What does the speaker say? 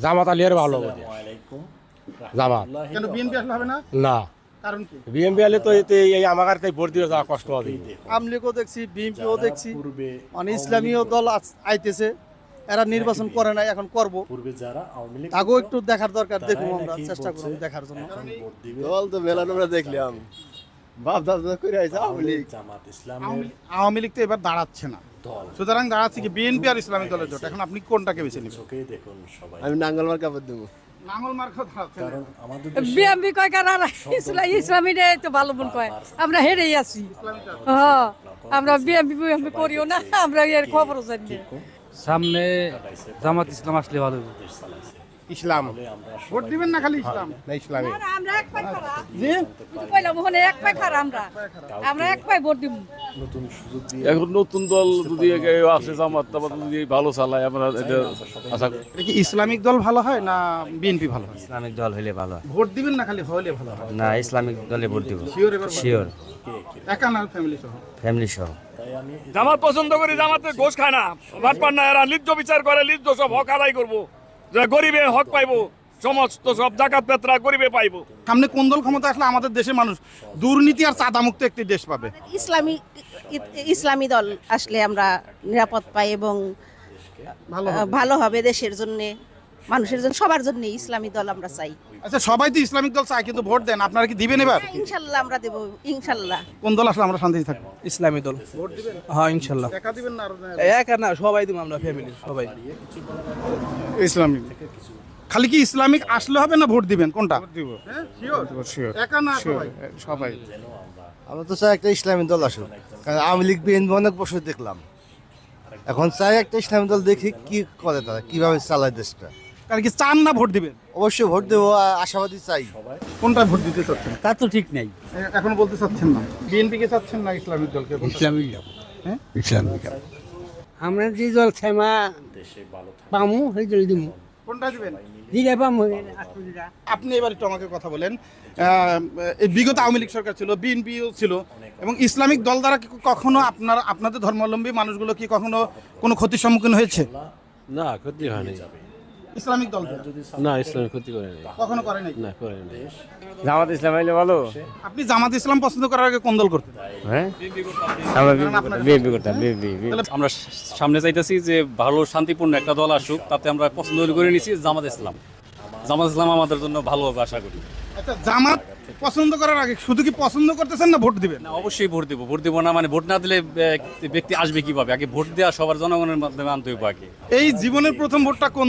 জামাত আলিয়ার ভালো হবে। জামাত কেন বিএনপি আসলে হবে না? না, কারণ কি? বিএমপি আলে তো এতে এই আমার তাই ভোট দিয়ে যাওয়া কষ্ট হবে। আওয়ামী লীগও দেখছি, বিএনপিও দেখছি, মানে ইসলামীয় দল আইতেছে, এরা নির্বাচন করে নাই, এখন করব। তাকেও একটু দেখার দরকার, দেখুন আমরা চেষ্টা করব দেখার জন্য। দল তো মেলানো আমরা দেখলাম, বাপ দাদা করে আইছে আওয়ামী লীগ। আওয়ামী লীগ তো এবার দাঁড়াচ্ছে না, সুতরাং দাঁড়াচ্ছে কি বিএনপি আর ইসলামী দলের জোট। এখন আপনি কোনটাকে বেছে নেবেন? আমি নাঙ্গল মার্কা ভোট দেবো। লাঙ্গল মার্কা দাঁড়াচ্ছে না। বিএমপি কয় কারণ ইসলামী তো ভালো মন কয়, আমরা হেরেই আছি। হ্যাঁ, আমরা বিএমপি করিও না, আমরা এর খবরও জানি না। সামনে জামাত ইসলাম আসলে ভালো হবে। ইসলাম ভোট দিবেন না খালি ইসলাম? না, ইসলামী আমরা এক পাই খারা কইলাম ওখানে এক পাই খারা, আমরা এক পাই ভোট দিব। এখন নতুন দল যদি আসে জামাত টামাত যদি ভালো চালায় আমরা এটা আশা করি। এটা কি ইসলামিক দল ভালো হয় না বিএনপি ভালো হয়? ইসলামিক দল হইলে ভালো হয়। ভোট দিবেন না খালি হলে ভালো হয়? না, ইসলামিক দলে ভোট দিব শিওর এবার শিওর, একা না ফ্যামিলি সহ? ফ্যামিলি সহ। জামাত পছন্দ করি, জামাতে ঘোষ খায় না, ভাত পান না, এরা লিজ্জ বিচার করে, লিজ্জ সব হক আদায় করবো, গরিবে হক পাইবো, সমস্ত সব জাকাত পেত্রা গরিবে পাইবো। সামনে কোন দল ক্ষমতা আসলে আমাদের দেশের মানুষ দুর্নীতি আর চাঁদা মুক্ত একটি দেশ পাবে? ইসলামী দল আসলে আমরা নিরাপদ পাই এবং ভালো হবে দেশের জন্য, মানুষের জন্য, সবার জন্য ইসলামী দল আমরা চাই। আচ্ছা, সবাই তো ইসলামিক দল চায়, কিন্তু ভোট দেন, আপনারা কি দিবেন এবার? ইনশাল্লাহ আমরা দেব, ইনশাল্লাহ। কোন দল আসলে আমরা শান্তিতে থাকবো? ইসলামী দল। ভোট দিবেন? হ্যাঁ, ইনশাল্লাহ। একা দিবেন না আর একা না, সবাই দিব আমরা, ফ্যামিলি সবাই। ইসলামিক খালি কি ইসলামিক আসলে হবে না ভোট দিবেন? কোনটা দিব? একা না সবাই। আমরা তো চাই একটা ইসলামী দল আসুক, কারণ আওয়ামী লীগ বিএনপি অনেক বছর দেখলাম, এখন চাই একটা ইসলামী দল দেখি কি করে, তারা কিভাবে চালায় দেশটা। কারণ কি চান না ভোট দিবেন? অবশ্যই ভোট দেবো, আশাবাদী চাই। কোনটা ভোট দিতে চাচ্ছেন? তা তো ঠিক নাই। এখন বলতে চাচ্ছেন না বিএনপি কে চাচ্ছেন না ইসলামিক দলকে? ইসলামিক হ্যাঁ, ইসলামিক আমরা যে দল ছাইমা পামু সেই দল দিব, কোনটা দিবেন? দিলে পামু। আপনি এবার একটু আমাকে কথা বলেন, এই বিগত আওয়ামী লীগ সরকার ছিল, বিএনপিও ছিল, এবং ইসলামিক দল দ্বারা কি কখনো আপনাদের ধর্মাবলম্বী মানুষগুলো কি কখনো কোনো ক্ষতির সম্মুখীন হয়েছে? না, ক্ষতি হয়নি। ইসলামিক দল না, ইসলামের ক্ষতি করেনি, কখনো করে নাই। না করেনি। জামাত ইসলাম হইলে ভালো। আপনি জামাত ইসলাম পছন্দ করার আগে কোন দল করতেন? হ্যাঁ, আমরা বিএনপি করতাম, বিএনপি। আমরা সামনে চাইতেছি যে ভালো শান্তিপূর্ণ একটা দল আসুক, তাতে আমরা পছন্দ করে নিছি জামাত ইসলাম। জামাত ইসলাম আমাদের জন্য ভালো হবে আশা করি। আচ্ছা, জামাত পছন্দ করার আগে শুধু কি পছন্দ করতেছেন না ভোট দিবেন? না, অবশ্যই ভোট দিব। ভোট দিব না মানে ভোট না দিলে ব্যক্তি আসবে কিভাবে? আগে ভোট দেওয়া সবার জনগণের মাধ্যমে আনতে হবে আগে। এই জীবনের প্রথম ভোটটা কোন